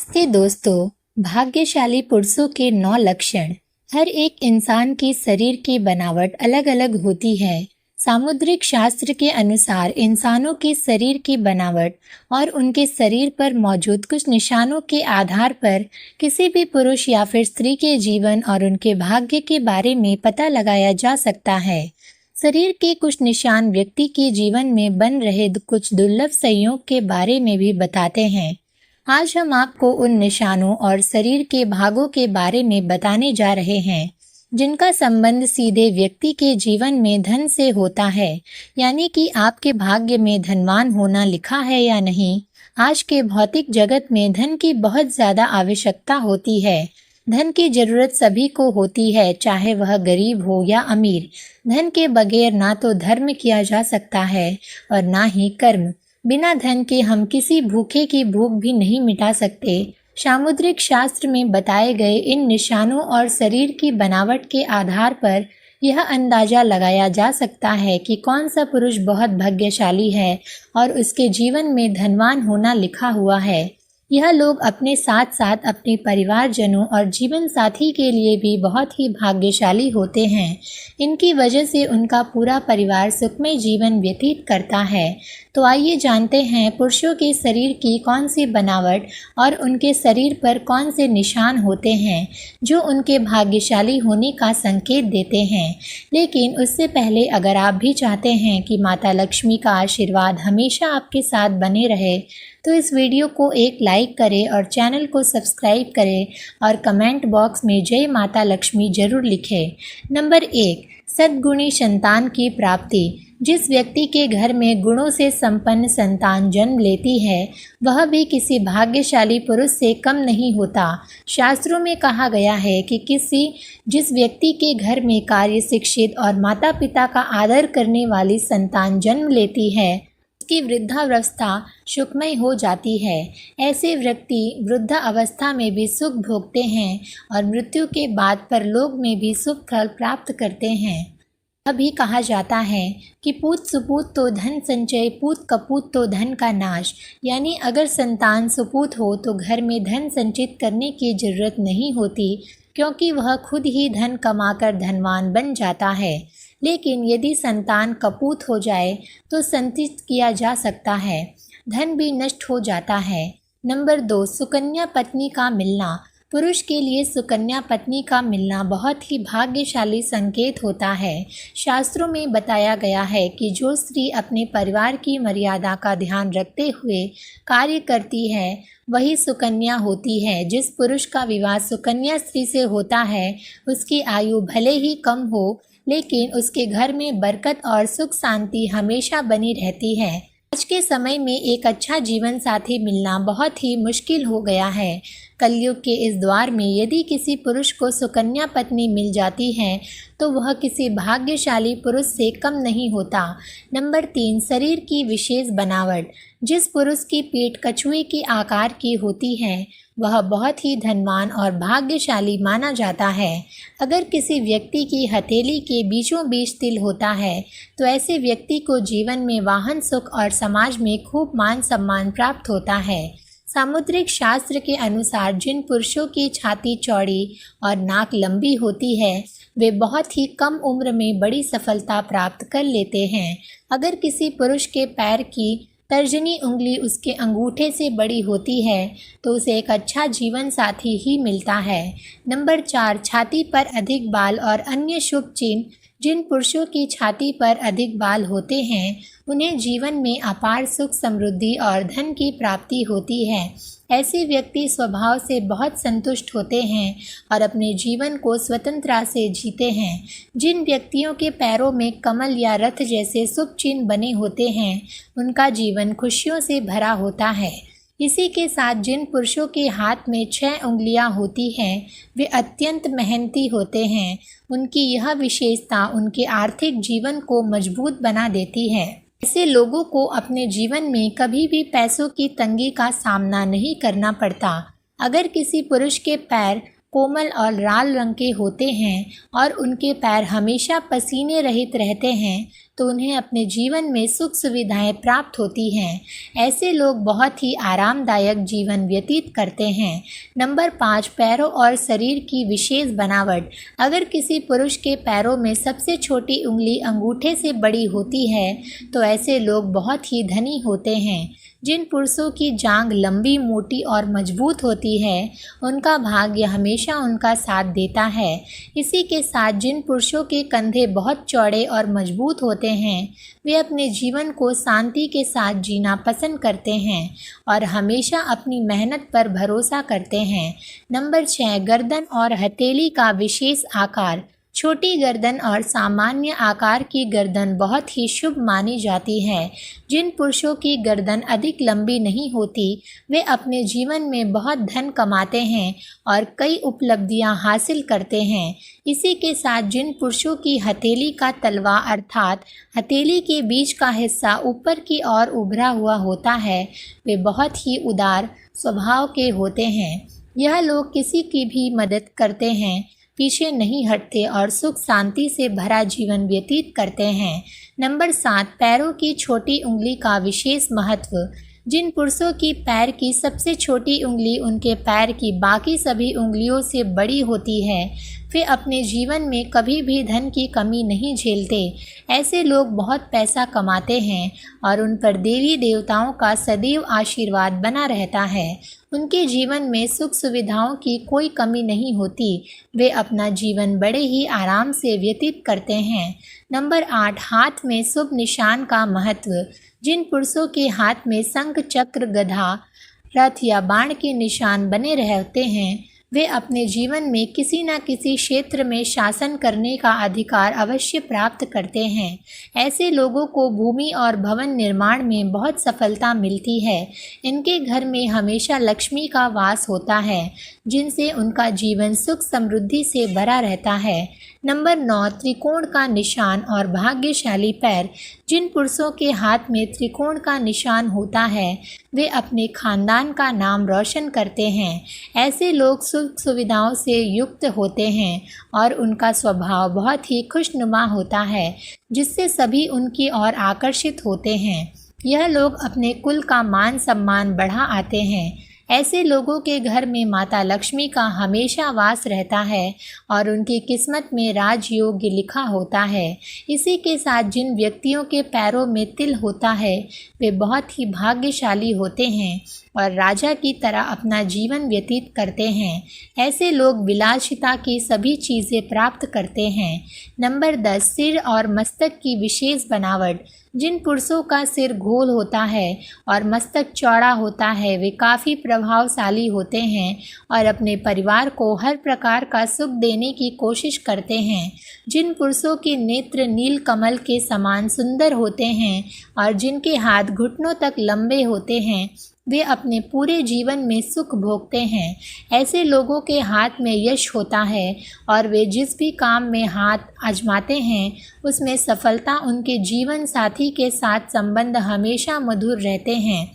नमस्ते दोस्तों। भाग्यशाली पुरुषों के 9 लक्षण। हर एक इंसान के शरीर की बनावट अलग अलग होती है। सामुद्रिक शास्त्र के अनुसार इंसानों के शरीर की बनावट और उनके शरीर पर मौजूद कुछ निशानों के आधार पर किसी भी पुरुष या फिर स्त्री के जीवन और उनके भाग्य के बारे में पता लगाया जा सकता है। शरीर के कुछ निशान व्यक्ति के जीवन में बन रहे कुछ दुर्लभ संयोग के बारे में भी बताते हैं। आज हम आपको उन निशानों और शरीर के भागों के बारे में बताने जा रहे हैं जिनका संबंध सीधे व्यक्ति के जीवन में धन से होता है, यानी कि आपके भाग्य में धनवान होना लिखा है या नहीं। आज के भौतिक जगत में धन की बहुत ज्यादा आवश्यकता होती है। धन की जरूरत सभी को होती है, चाहे वह गरीब हो या अमीर। धन के बगैर ना तो धर्म किया जा सकता है और ना ही कर्म। बिना धन के हम किसी भूखे की भूख भी नहीं मिटा सकते। सामुद्रिक शास्त्र में बताए गए इन निशानों और शरीर की बनावट के आधार पर यह अंदाजा लगाया जा सकता है कि कौन सा पुरुष बहुत भाग्यशाली है और उसके जीवन में धनवान होना लिखा हुआ है। यह लोग अपने साथ साथ अपने परिवारजनों और जीवन साथी के लिए भी बहुत ही भाग्यशाली होते हैं। इनकी वजह से उनका पूरा परिवार सुखमय जीवन व्यतीत करता है। तो आइए जानते हैं पुरुषों के शरीर की कौन सी बनावट और उनके शरीर पर कौन से निशान होते हैं जो उनके भाग्यशाली होने का संकेत देते हैं। लेकिन उससे पहले अगर आप भी चाहते हैं कि माता लक्ष्मी का आशीर्वाद हमेशा आपके साथ बने रहे तो इस वीडियो को एक लाइक करें और चैनल को सब्सक्राइब करें और कमेंट बॉक्स में जय माता लक्ष्मी जरूर लिखें। नंबर 1, सद्गुणी संतान की प्राप्ति। जिस व्यक्ति के घर में गुणों से संपन्न संतान जन्म लेती है वह भी किसी भाग्यशाली पुरुष से कम नहीं होता। शास्त्रों में कहा गया है कि जिस व्यक्ति के घर में कार्य शिक्षित और माता पिता का आदर करने वाली संतान जन्म लेती है की वृद्धावस्था सुखमय हो जाती है। ऐसे व्यक्ति वृद्ध अवस्था में भी सुख भोगते हैं और मृत्यु के बाद परलोक में भी सुख फल प्राप्त करते हैं। अभी कहा जाता है कि पूत सुपूत तो धन संचय, पूत कपूत तो धन का नाश। यानी अगर संतान सुपूत हो तो घर में धन संचित करने की जरूरत नहीं होती, क्योंकि वह खुद ही धन कमाकर धनवान बन जाता है। लेकिन यदि संतान कपूत हो जाए तो संचित किया जा सकता है, धन भी नष्ट हो जाता है। नंबर 2, सुकन्या पत्नी का मिलना। पुरुष के लिए सुकन्या पत्नी का मिलना बहुत ही भाग्यशाली संकेत होता है। शास्त्रों में बताया गया है कि जो स्त्री अपने परिवार की मर्यादा का ध्यान रखते हुए कार्य करती है वही सुकन्या होती है। जिस पुरुष का विवाह सुकन्या स्त्री से होता है उसकी आयु भले ही कम हो, लेकिन उसके घर में बरकत और सुख शांति हमेशा बनी रहती है। आज के समय में एक अच्छा जीवन साथी मिलना बहुत ही मुश्किल हो गया है। कलयुग के इस द्वार में यदि किसी पुरुष को सुकन्या पत्नी मिल जाती है तो वह किसी भाग्यशाली पुरुष से कम नहीं होता। नंबर 3, शरीर की विशेष बनावट। जिस पुरुष की पीठ कछुए के आकार की होती है वह बहुत ही धनवान और भाग्यशाली माना जाता है। अगर किसी व्यक्ति की हथेली के बीचों बीच तिल होता है तो ऐसे व्यक्ति को जीवन में वाहन सुख और समाज में खूब मान सम्मान प्राप्त होता है। सामुद्रिक शास्त्र के अनुसार जिन पुरुषों की छाती चौड़ी और नाक लंबी होती है वे बहुत ही कम उम्र में बड़ी सफलता प्राप्त कर लेते हैं। अगर किसी पुरुष के पैर की तर्जनी उंगली उसके अंगूठे से बड़ी होती है तो उसे एक अच्छा जीवन साथी ही मिलता है। नंबर 4, छाती पर अधिक बाल और अन्य शुभ चिन्ह। जिन पुरुषों की छाती पर अधिक बाल होते हैं उन्हें जीवन में अपार सुख, समृद्धि और धन की प्राप्ति होती है। ऐसे व्यक्ति स्वभाव से बहुत संतुष्ट होते हैं और अपने जीवन को स्वतंत्रता से जीते हैं। जिन व्यक्तियों के पैरों में कमल या रथ जैसे शुभ चिन्ह बने होते हैं उनका जीवन खुशियों से भरा होता है। इसी के साथ जिन पुरुषों के हाथ में 6 उंगलियां होती हैं वे अत्यंत मेहनती होते हैं। उनकी यह विशेषता उनके आर्थिक जीवन को मजबूत बना देती है। ऐसे लोगों को अपने जीवन में कभी भी पैसों की तंगी का सामना नहीं करना पड़ता। अगर किसी पुरुष के पैर कोमल और लाल रंग के होते हैं और उनके पैर हमेशा पसीने रहित रहते हैं तो उन्हें अपने जीवन में सुख सुविधाएं प्राप्त होती हैं। ऐसे लोग बहुत ही आरामदायक जीवन व्यतीत करते हैं। नंबर 5, पैरों और शरीर की विशेष बनावट। अगर किसी पुरुष के पैरों में सबसे छोटी उंगली अंगूठे से बड़ी होती है तो ऐसे लोग बहुत ही धनी होते हैं। जिन पुरुषों की जांघ लंबी, मोटी और मजबूत होती है उनका भाग्य हमेशा उनका साथ देता है। इसी के साथ जिन पुरुषों के कंधे बहुत चौड़े और मजबूत होते हैं वे अपने जीवन को शांति के साथ जीना पसंद करते हैं और हमेशा अपनी मेहनत पर भरोसा करते हैं। नंबर 6, गर्दन और हथेली का विशेष आकार। छोटी गर्दन और सामान्य आकार की गर्दन बहुत ही शुभ मानी जाती है। जिन पुरुषों की गर्दन अधिक लंबी नहीं होती वे अपने जीवन में बहुत धन कमाते हैं और कई उपलब्धियां हासिल करते हैं। इसी के साथ जिन पुरुषों की हथेली का तलवा अर्थात हथेली के बीच का हिस्सा ऊपर की ओर उभरा हुआ होता है वे बहुत ही उदार स्वभाव के होते हैं। यह लोग किसी की भी मदद करते हैं, पीछे नहीं हटते और सुख शांति से भरा जीवन व्यतीत करते हैं। नंबर 7, पैरों की छोटी उंगली का विशेष महत्व। जिन पुरुषों की पैर की सबसे छोटी उंगली उनके पैर की बाकी सभी उंगलियों से बड़ी होती है वे अपने जीवन में कभी भी धन की कमी नहीं झेलते। ऐसे लोग बहुत पैसा कमाते हैं और उन पर देवी देवताओं का सदैव आशीर्वाद बना रहता है। उनके जीवन में सुख सुविधाओं की कोई कमी नहीं होती। वे अपना जीवन बड़े ही आराम से व्यतीत करते हैं। नंबर 8, हाथ में शुभ निशान का महत्व। जिन पुरुषों के हाथ में शंख, चक्र, गदा, रथ या बाण के निशान बने रहते हैं वे अपने जीवन में किसी न किसी क्षेत्र में शासन करने का अधिकार अवश्य प्राप्त करते हैं। ऐसे लोगों को भूमि और भवन निर्माण में बहुत सफलता मिलती है। इनके घर में हमेशा लक्ष्मी का वास होता है जिनसे उनका जीवन सुख समृद्धि से भरा रहता है। नंबर 9, त्रिकोण का निशान और भाग्यशाली पैर। जिन पुरुषों के हाथ में त्रिकोण का निशान होता है वे अपने खानदान का नाम रोशन करते हैं। ऐसे लोग सुख सुविधाओं से युक्त होते हैं और उनका स्वभाव बहुत ही खुशनुमा होता है जिससे सभी उनकी ओर आकर्षित होते हैं। यह लोग अपने कुल का मान सम्मान बढ़ा आते हैं। ऐसे लोगों के घर में माता लक्ष्मी का हमेशा वास रहता है और उनकी किस्मत में राजयोग्य लिखा होता है। इसी के साथ जिन व्यक्तियों के पैरों में तिल होता है वे बहुत ही भाग्यशाली होते हैं और राजा की तरह अपना जीवन व्यतीत करते हैं। ऐसे लोग विलासिता की सभी चीज़ें प्राप्त करते हैं। नंबर 10, सिर और मस्तक की विशेष बनावट। जिन पुरुषों का सिर गोल होता है और मस्तक चौड़ा होता है वे काफ़ी प्रभावशाली होते हैं और अपने परिवार को हर प्रकार का सुख देने की कोशिश करते हैं। जिन पुरुषों के नेत्र नील कमल के समान सुंदर होते हैं और जिनके हाथ घुटनों तक लंबे होते हैं वे अपने पूरे जीवन में सुख भोगते हैं। ऐसे लोगों के हाथ में यश होता है और वे जिस भी काम में हाथ आजमाते हैं उसमें सफलता उनके जीवन साथी के साथ संबंध हमेशा मधुर रहते हैं।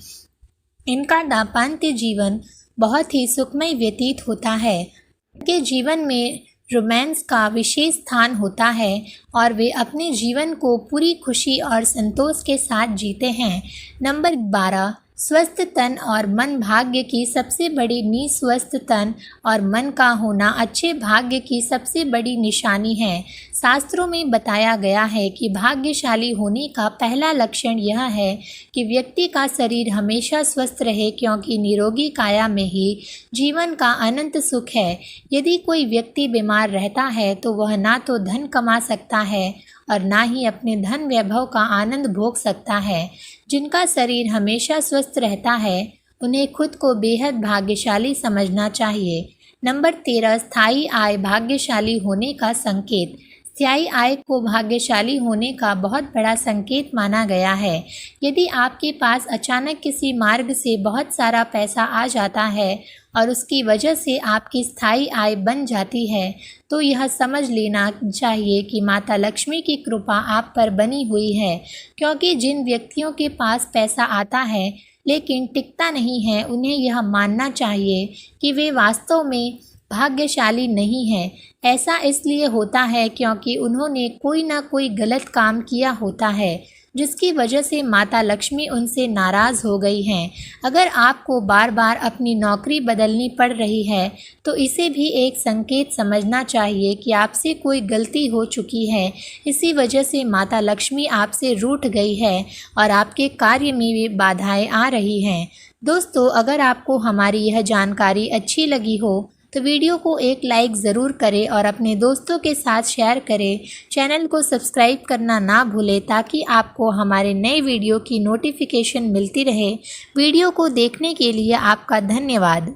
इनका दाम्पत्य जीवन बहुत ही सुखमय व्यतीत होता है। इनके जीवन में रोमांस का विशेष स्थान होता है और वे अपने जीवन को पूरी खुशी और संतोष के साथ जीते हैं। नंबर 12, स्वस्थ तन और मन। भाग्य की सबसे बड़ी नींव स्वस्थ तन और मन का होना अच्छे भाग्य की सबसे बड़ी निशानी है। शास्त्रों में बताया गया है कि भाग्यशाली होने का पहला लक्षण यह है कि व्यक्ति का शरीर हमेशा स्वस्थ रहे क्योंकि निरोगी काया में ही जीवन का अनंत सुख है। यदि कोई व्यक्ति बीमार रहता है तो वह ना तो धन कमा सकता है और ना ही अपने धन वैभव का आनंद भोग सकता है। जिनका शरीर हमेशा स्वस्थ रहता है उन्हें खुद को बेहद भाग्यशाली समझना चाहिए। नंबर 13, स्थायी आय भाग्यशाली होने का संकेत। स्थायी आय को भाग्यशाली होने का बहुत बड़ा संकेत माना गया है। यदि आपके पास अचानक किसी मार्ग से बहुत सारा पैसा आ जाता है और उसकी वजह से आपकी स्थायी आय बन जाती है तो यह समझ लेना चाहिए कि माता लक्ष्मी की कृपा आप पर बनी हुई है। क्योंकि जिन व्यक्तियों के पास पैसा आता है लेकिन टिकता नहीं है उन्हें यह मानना चाहिए कि वे वास्तव में भाग्यशाली नहीं है। ऐसा इसलिए होता है क्योंकि उन्होंने कोई ना कोई गलत काम किया होता है, जिसकी वजह से माता लक्ष्मी उनसे नाराज़ हो गई हैं। अगर आपको बार बार अपनी नौकरी बदलनी पड़ रही है तो इसे भी एक संकेत समझना चाहिए कि आपसे कोई गलती हो चुकी है। इसी वजह से माता लक्ष्मी आपसे रूठ गई है और आपके कार्य में भी बाधाएं आ रही हैं। दोस्तों, अगर आपको हमारी यह जानकारी अच्छी लगी हो तो वीडियो को एक लाइक ज़रूर करें और अपने दोस्तों के साथ शेयर करें। चैनल को सब्सक्राइब करना ना भूलें ताकि आपको हमारे नए वीडियो की नोटिफिकेशन मिलती रहे। वीडियो को देखने के लिए आपका धन्यवाद।